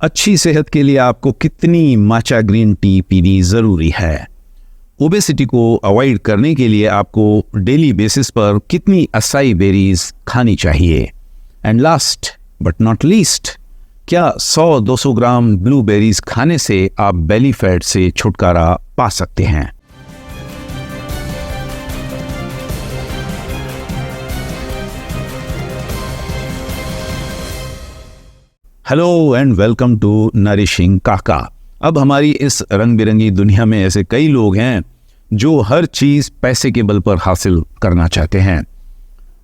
अच्छी सेहत के लिए आपको कितनी माचा ग्रीन टी पीनी ज़रूरी है? ओबेसिटी को अवॉइड करने के लिए आपको डेली बेसिस पर कितनी असाई बेरीज खानी चाहिए? And last but not least, क्या 100-200 ग्राम ब्लूबेरीज खाने से आप बेली फैट से छुटकारा पा सकते हैं? Hello and welcome to nourishing Kaka. अब हमारी इस रंग बिरंगी दुनिया में ऐसे कई लोग हैं जो हर चीज़ पैसे के बल पर हासिल करना चाहते हैं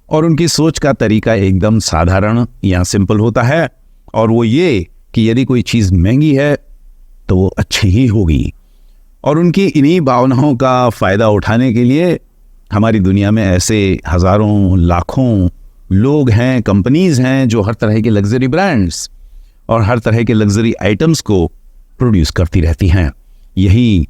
और उनकी सोच का तरीका एकदम साधारण या सिंपल होता है, और वो ये कि यदि कोई चीज़ महंगी है तो वो अच्छी ही होगी। और उनकी इन्हीं भावनाओं का फ़ायदा उठाने के लिए हमारी दुनिया में ऐसे हज़ारों लाखों लोग हैं, कंपनीज़ हैं जो हर तरह के लग्जरी ब्रांड्स और हर तरह के लग्जरी आइटम्स को प्रोड्यूस करती रहती हैं। यही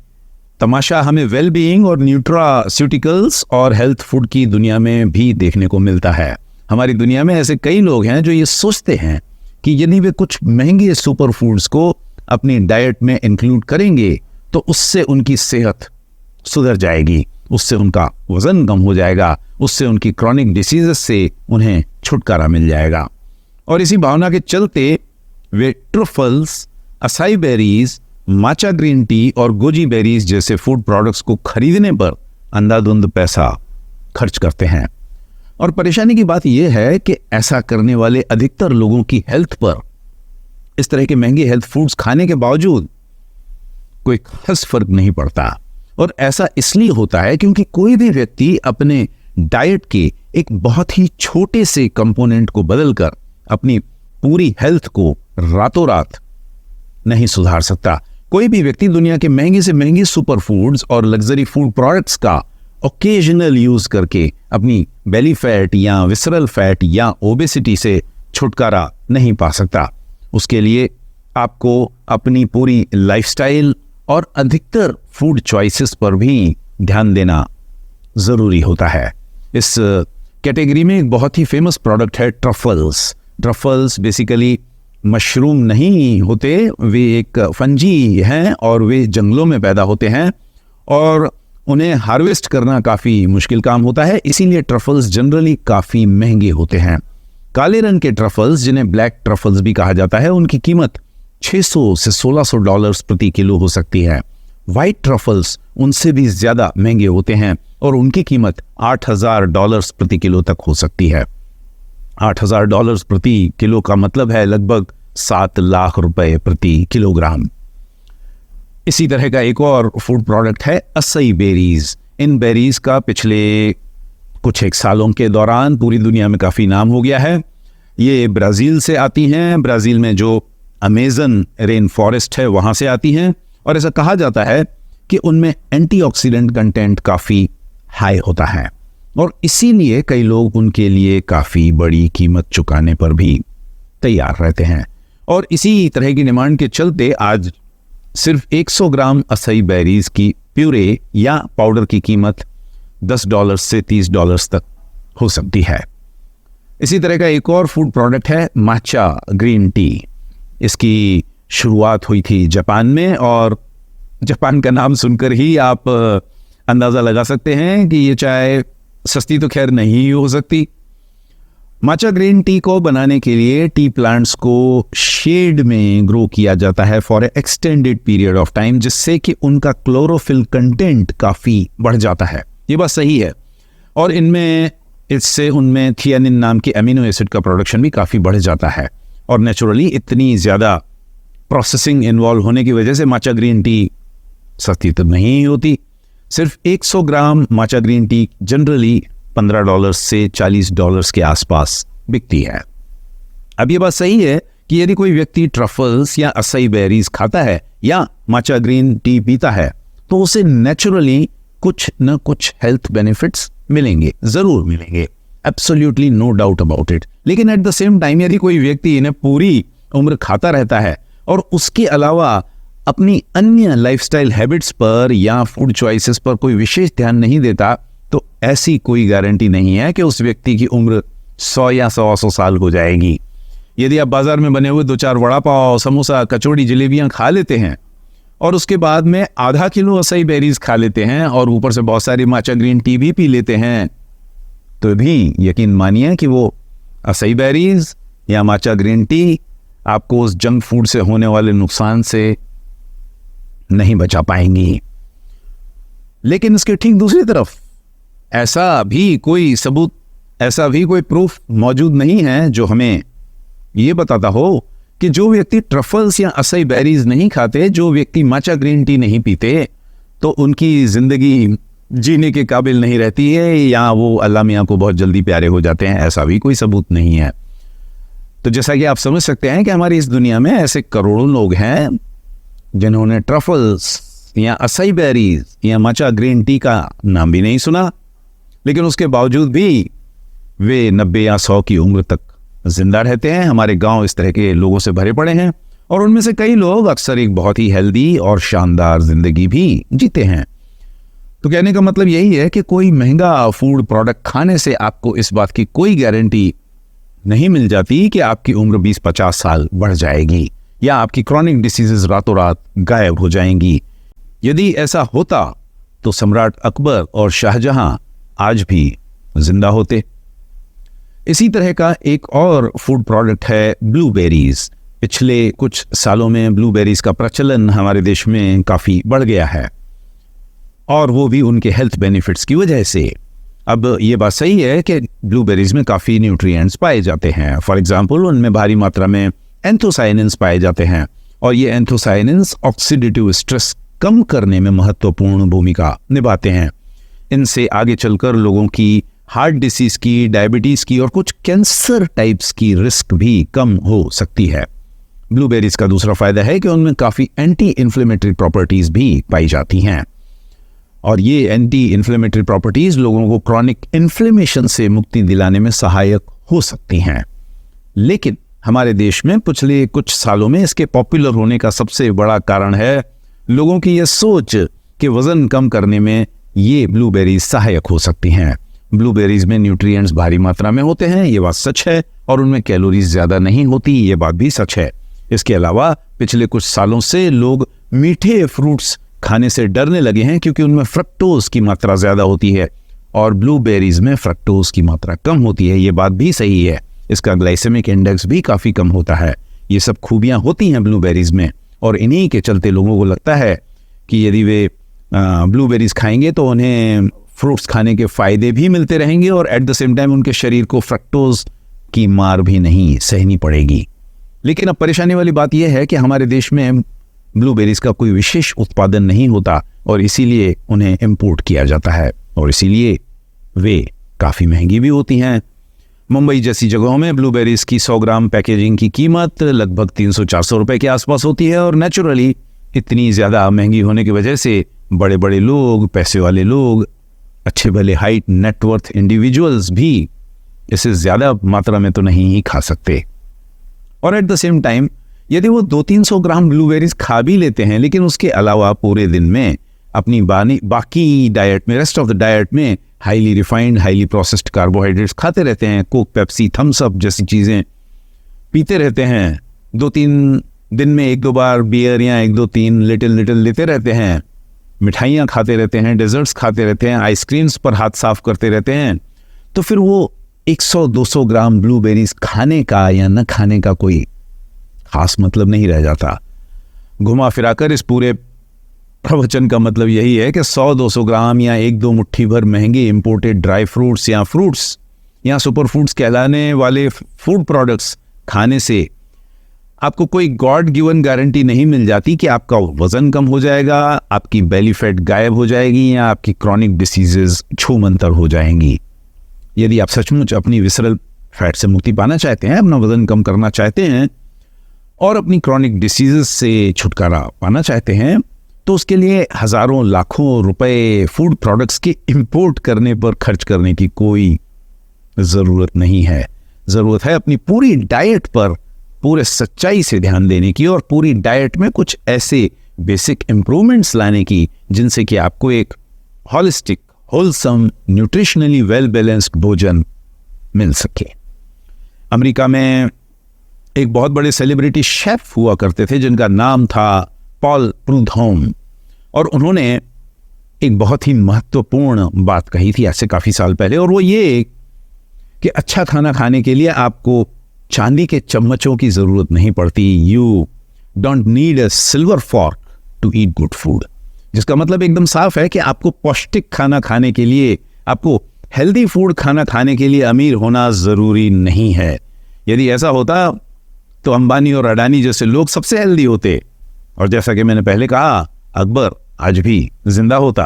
तमाशा हमें वेल बीइंग और न्यूट्रास्यूटिकल्स और हेल्थ फूड की दुनिया में भी देखने को मिलता है। हमारी दुनिया में ऐसे कई लोग हैं जो ये सोचते हैं कि यदि वे कुछ महंगे सुपर फूड्स को अपनी डाइट में इंक्लूड करेंगे तो उससे उनकी सेहत सुधर जाएगी, उससे उनका वजन कम हो जाएगा, उससे उनकी क्रॉनिक डिसीजेस से उन्हें छुटकारा मिल जाएगा। और इसी भावना के चलते वे truffles, acai berries, matcha green tea और गोजी बेरीज जैसे फूड प्रोडक्ट्स को खरीदने पर अंधाधुंध पैसा खर्च करते हैं। और परेशानी की बात यह है कि ऐसा करने वाले अधिकतर लोगों की हेल्थ पर इस तरह के महंगे हेल्थ फूड्स खाने के बावजूद कोई खास फर्क नहीं पड़ता। और ऐसा इसलिए होता है क्योंकि कोई भी व्यक्ति अपने डाइट के एक बहुत ही छोटे से कंपोनेंट को बदलकर अपनी पूरी हेल्थ को रातों रात नहीं सुधार सकता। कोई भी व्यक्ति दुनिया के महंगे से महंगे सुपर फूड्स और लग्जरी फूड प्रोडक्ट्स का ओकेजनल यूज करके अपनी बेली फैट या विसरल फैट या ओबेसिटी से छुटकारा नहीं पा सकता। उसके लिए आपको अपनी पूरी लाइफस्टाइल और अधिकतर फूड चॉइसेस पर भी ध्यान देना ज़रूरी होता है। इस कैटेगरी में एक बहुत ही फेमस प्रोडक्ट है ट्रफल्स। ट्रफल्स बेसिकली मशरूम नहीं होते, वे एक फंजी हैं और वे जंगलों में पैदा होते हैं और उन्हें हार्वेस्ट करना काफ़ी मुश्किल काम होता है, इसीलिए ट्रफल्स जनरली काफ़ी महंगे होते हैं। काले रंग के ट्रफल्स, जिन्हें ब्लैक ट्रफल्स भी कहा जाता है, उनकी कीमत $600 से $1600 प्रति किलो हो सकती है। वाइट ट्रफल्स उनसे भी ज़्यादा महंगे होते हैं और उनकी कीमत $8000 प्रति किलो तक हो सकती है। $8000 प्रति किलो का मतलब है लगभग 7 लाख रुपए प्रति किलोग्राम। इसी तरह का एक और फूड प्रोडक्ट है असाई बेरीज। इन बेरीज का पिछले कुछ एक सालों के दौरान पूरी दुनिया में काफ़ी नाम हो गया है। ये ब्राज़ील से आती हैं, ब्राज़ील में जो अमेज़न रेन फॉरेस्ट है वहाँ से आती हैं, और ऐसा कहा जाता है कि उनमें एंटीऑक्सीडेंट कंटेंट काफ़ी हाई होता है और इसीलिए कई लोग उनके लिए काफ़ी बड़ी कीमत चुकाने पर भी तैयार रहते हैं। और इसी तरह की डिमांड के चलते आज सिर्फ 100 ग्राम असाई बेरीज की प्यूरे या पाउडर की कीमत $10 से $30 तक हो सकती है। इसी तरह का एक और फूड प्रोडक्ट है माचा ग्रीन टी। इसकी शुरुआत हुई थी जापान में, और जापान का नाम सुनकर ही आप अंदाज़ा लगा सकते हैं कि ये चाय सस्ती तो खैर नहीं हो सकती। माचा ग्रीन टी को बनाने के लिए टी प्लांट्स को शेड में ग्रो किया जाता है for a extended period of time, जिससे कि उनका क्लोरोफिल कंटेंट काफ़ी बढ़ जाता है। ये बात सही है, और इससे उनमें थियानिन नाम के अमीनो एसिड का प्रोडक्शन भी काफ़ी बढ़ जाता है। और नेचुरली इतनी ज़्यादा प्रोसेसिंग इन्वॉल्व होने की वजह से माचा ग्रीन टी सस्ती तो नहीं होती। सिर्फ 100 ग्राम माचा ग्रीन टी जनरली $15 से $40 के आसपास बिकती है। अब ये बात सही है कि यदि कोई व्यक्ति ट्रफल्स या असाई बेरीज खाता है या माचा ग्रीन टी पीता है तो उसे नेचुरली कुछ न कुछ हेल्थ बेनिफिट्स मिलेंगे, ज़रूर मिलेंगे, absolutely no doubt about it. लेकिन एट द सेम टाइम यदि कोई व्यक्ति इन्हें पूरी उम्र खाता रहता है और उसके अलावा अपनी अन्य लाइफस्टाइल हैबिट्स पर या फूड चॉइसेस पर कोई विशेष ध्यान नहीं देता, तो ऐसी कोई गारंटी नहीं है कि उस व्यक्ति की उम्र 100 या 100 साल हो जाएगी। यदि आप बाजार में बने हुए 2-4 वड़ा पाव, समोसा, कचौड़ी, जलेबियां खा लेते हैं और उसके बाद में आधा किलो असाई बेरीज खा लेते हैं और ऊपर से बहुत सारी माचा ग्रीन टी भी पी लेते हैं, तो भी यकीन मानिए कि वो असाई बेरीज या माचा ग्रीन टी आपको उस जंक फूड से होने वाले नुकसान से नहीं बचा पाएंगी। लेकिन इसके ठीक दूसरी तरफ ऐसा भी कोई सबूत, ऐसा भी कोई प्रूफ मौजूद नहीं है जो हमें ये बताता हो कि जो व्यक्ति ट्रफल्स या असाई बेरीज नहीं खाते, जो व्यक्ति माचा ग्रीन टी नहीं पीते, तो उनकी जिंदगी जीने के काबिल नहीं रहती है या वो अल्लाह मियां को बहुत जल्दी प्यारे हो जाते हैं। ऐसा भी कोई सबूत नहीं है। तो जैसा कि आप समझ सकते हैं कि हमारी इस दुनिया में ऐसे करोड़ों लोग हैं जिन्होंने ट्रफल्स या असाई बेरीज या माचा ग्रीन टी का नाम भी नहीं सुना, लेकिन उसके बावजूद भी वे 90 या 100 की उम्र तक जिंदा रहते हैं। हमारे गांव इस तरह के लोगों से भरे पड़े हैं और उनमें से कई लोग अक्सर एक बहुत ही हेल्दी और शानदार जिंदगी भी जीते हैं। तो कहने का मतलब यही है कि कोई महंगा फूड प्रोडक्ट खाने से आपको इस बात की कोई गारंटी नहीं मिल जाती कि आपकी उम्र 20-50 साल बढ़ जाएगी या आपकी क्रॉनिक डिसीजेज रातों रात गायब हो जाएंगी। यदि ऐसा होता तो सम्राट अकबर और शाहजहां आज भी जिंदा होते। इसी तरह का एक और फूड प्रोडक्ट है ब्लूबेरीज। पिछले कुछ सालों में ब्लूबेरीज का प्रचलन हमारे देश में काफ़ी बढ़ गया है और वो भी उनके हेल्थ बेनिफिट्स की वजह से। अब ये बात सही है कि ब्लूबेरीज में काफ़ी न्यूट्रिएंट्स पाए जाते हैं। फॉर एग्जांपल उनमें भारी मात्रा में एंथोसायनिन्स पाए जाते हैं और ये एंथोसायनिन्स ऑक्सीडेटिव स्ट्रेस कम करने में महत्वपूर्ण भूमिका निभाते हैं। इनसे आगे चलकर लोगों की हार्ट डिसीज की, डायबिटीज़ की और कुछ कैंसर टाइप्स की रिस्क भी कम हो सकती है। ब्लूबेरीज का दूसरा फायदा है कि उनमें काफ़ी एंटी इन्फ्लेमेटरी प्रॉपर्टीज़ भी पाई जाती हैं और ये एंटी इन्फ्लेमेटरी प्रॉपर्टीज़ लोगों को क्रॉनिक इन्फ्लेमेशन से मुक्ति दिलाने में सहायक हो सकती हैं। लेकिन हमारे देश में पिछले कुछ सालों में इसके पॉपुलर होने का सबसे बड़ा कारण है लोगों की यह सोच कि वज़न कम करने में ये ब्लूबेरीज सहायक हो सकती हैं। ब्लूबेरीज में न्यूट्रिएंट्स भारी मात्रा में होते हैं, ये बात सच है, और उनमें कैलोरीज ज़्यादा नहीं होती, ये बात भी सच है। इसके अलावा पिछले कुछ सालों से लोग मीठे फ्रूट्स खाने से डरने लगे हैं क्योंकि उनमें फ्रक्टोज की मात्रा ज़्यादा होती है और ब्लूबेरीज में फ्रक्टोज की मात्रा कम होती है, ये बात भी सही है। इसका ग्लाइसेमिक इंडेक्स भी काफ़ी कम होता है। ये सब खूबियाँ होती हैं ब्लूबेरीज में और इन्हीं के चलते लोगों को लगता है कि यदि वे ब्लूबेरीज खाएंगे तो उन्हें फ्रूट्स खाने के फ़ायदे भी मिलते रहेंगे और एट द सेम टाइम उनके शरीर को फ्रक्टोज की मार भी नहीं सहनी पड़ेगी। लेकिन अब परेशानी वाली बात यह है कि हमारे देश में ब्लूबेरीज का कोई विशेष उत्पादन नहीं होता और इसीलिए उन्हें इंपोर्ट किया जाता है और इसीलिए वे काफ़ी महंगी भी होती हैं। मुंबई जैसी जगहों में ब्लूबेरीज की 100 ग्राम पैकेजिंग की कीमत लगभग 300-400 रुपए के आसपास होती है और नेचुरली इतनी ज़्यादा महंगी होने की वजह से बड़े बड़े लोग, पैसे वाले लोग, अच्छे भले हाइट नेटवर्थ इंडिविजुअल्स भी इसे ज़्यादा मात्रा में तो नहीं ही खा सकते। और एट द सेम टाइम यदि वो 200-300 ग्राम ब्लूबेरीज खा भी लेते हैं लेकिन उसके अलावा पूरे दिन में अपनी बाकी डाइट में, रेस्ट ऑफ द डाइट में highly refined, highly processed carbohydrates खाते रहते हैं, कोक, पेप्सी, थम्स अप जैसी चीज़ें पीते रहते हैं, 2-3 दिन में 1-2 बार बियर या 1-2-3 लिटिल लेते रहते हैं, मिठाइयाँ खाते रहते हैं, डेजर्ट्स खाते रहते हैं, आइसक्रीम्स पर हाथ साफ करते रहते हैं, तो फिर वो 100-200 ग्राम ब्लूबेरीज खाने का या न खाने का कोई खास मतलब नहीं रह जाता। घुमा फिराकर इस पूरे प्रवचन का मतलब यही है कि 100-200 ग्राम या 1-2 मुट्ठी भर महंगे इंपोर्टेड ड्राई फ्रूट्स या सुपर फूड्स कहलाने वाले फूड प्रोडक्ट्स खाने से आपको कोई गॉड गिवन गारंटी नहीं मिल जाती कि आपका वजन कम हो जाएगा, आपकी बेली फैट गायब हो जाएगी या आपकी क्रॉनिक डिसीजेज छूमंतर हो जाएंगी। यदि आप सचमुच अपनी विसरल फैट से मुक्ति पाना चाहते हैं, अपना वजन कम करना चाहते हैं और अपनी क्रॉनिक डिसीजेस से छुटकारा पाना चाहते हैं, तो उसके लिए हज़ारों लाखों रुपए फूड प्रोडक्ट्स के इंपोर्ट करने पर खर्च करने की कोई ज़रूरत नहीं है। ज़रूरत है अपनी पूरी डाइट पर पूरे सच्चाई से ध्यान देने की और पूरी डाइट में कुछ ऐसे बेसिक इम्प्रूवमेंट्स लाने की जिनसे कि आपको एक holistic, wholesome, nutritionally well balanced भोजन मिल सके। अमेरिका में एक बहुत बड़े सेलिब्रिटी शेफ हुआ करते थे जिनका नाम था पॉल प्रूडहोम, और उन्होंने एक बहुत ही महत्वपूर्ण बात कही थी आज से काफी साल पहले, और वो ये कि अच्छा खाना खाने के लिए आपको चांदी के चम्मचों की जरूरत नहीं पड़ती। You don't need a silver fork to eat good food. जिसका मतलब एकदम साफ है कि आपको पौष्टिक खाना खाने के लिए, आपको हेल्दी फूड खाना खाने के लिए अमीर होना जरूरी नहीं है। यदि ऐसा होता तो अंबानी और अडानी जैसे लोग सबसे हेल्दी होते, और जैसा कि मैंने पहले कहा, अकबर आज भी जिंदा होता।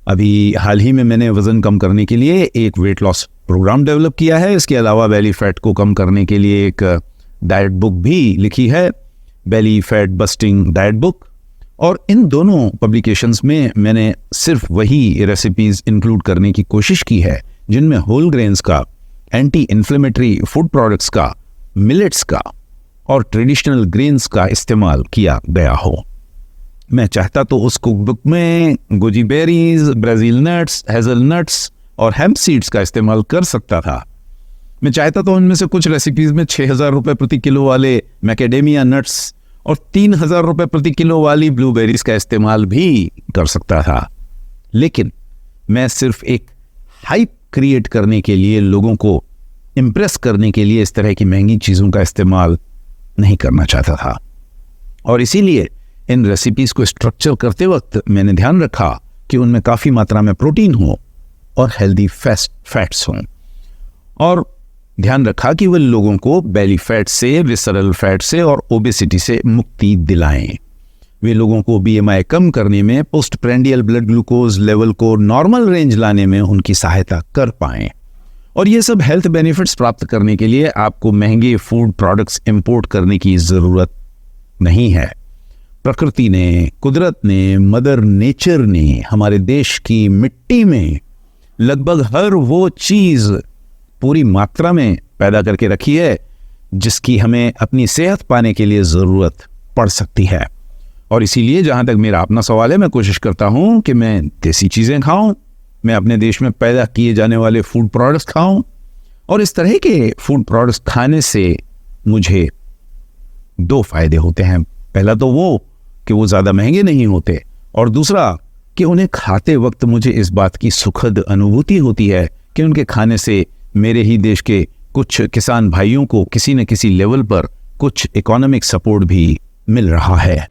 अभी हाल ही में मैंने वजन कम करने के लिए एक वेट लॉस प्रोग्राम डेवलप किया है। इसके अलावा बेली फैट को कम करने के लिए एक डाइट बुक भी लिखी है, belly fat busting diet book. और इन दोनों पब्लिकेशंस में मैंने सिर्फ वही रेसिपीज इंक्लूड करने की कोशिश की है जिनमें होल ग्रेन्स का, एंटी इन्फ्लेमेटरी फूड प्रोडक्ट्स का, मिलेट्स का और ट्रेडिशनल ग्रेन्स का इस्तेमाल किया गया हो। मैं चाहता तो उस कुकबुक में goji berries, Brazil nuts, hazel nuts और हेम्प सीड्स का इस्तेमाल कर सकता था। मैं चाहता तो उनमें से कुछ रेसिपीज में 6,000 रुपए प्रति किलो वाले मैकेडेमिया नट्स और 3,000 रुपए प्रति किलो वाली ब्लूबेरीज का इस्तेमाल भी कर सकता था, लेकिन मैं सिर्फ एक हाइप क्रिएट करने के लिए, लोगों को इम्प्रेस करने के लिए इस तरह की महंगी चीज़ों का इस्तेमाल नहीं करना चाहता था। और इसीलिए इन रेसिपीज को स्ट्रक्चर करते वक्त मैंने ध्यान रखा कि उनमें काफ़ी मात्रा में प्रोटीन हो और हेल्दी फैट्स हों, और ध्यान रखा कि वे लोगों को बेली फैट से, विसरल फैट से और ओबेसिटी से मुक्ति दिलाएं। वे लोगों को बीएमआई कम करने में, post prandial blood glucose level को नॉर्मल रेंज लाने में उनकी सहायता कर पाएं। और ये सब हेल्थ बेनिफिट्स प्राप्त करने के लिए आपको महंगे फूड प्रोडक्ट्स इंपोर्ट करने की ज़रूरत नहीं है। प्रकृति ने, कुदरत ने, मदर नेचर ने हमारे देश की मिट्टी में लगभग हर वो चीज़ पूरी मात्रा में पैदा करके रखी है जिसकी हमें अपनी सेहत पाने के लिए ज़रूरत पड़ सकती है। और इसीलिए जहाँ तक मेरा अपना सवाल है, मैं कोशिश करता हूँ कि मैं देसी चीज़ें खाऊं, मैं अपने देश में पैदा किए जाने वाले फूड प्रोडक्ट्स खाऊं। और इस तरह के फूड प्रोडक्ट्स खाने से मुझे 2 फायदे होते हैं। पहला तो वो कि वो ज़्यादा महंगे नहीं होते, और दूसरा कि उन्हें खाते वक्त मुझे इस बात की सुखद अनुभूति होती है कि उनके खाने से मेरे ही देश के कुछ किसान भाइयों को किसी न किसी लेवल पर कुछ इकोनॉमिक सपोर्ट भी मिल रहा है।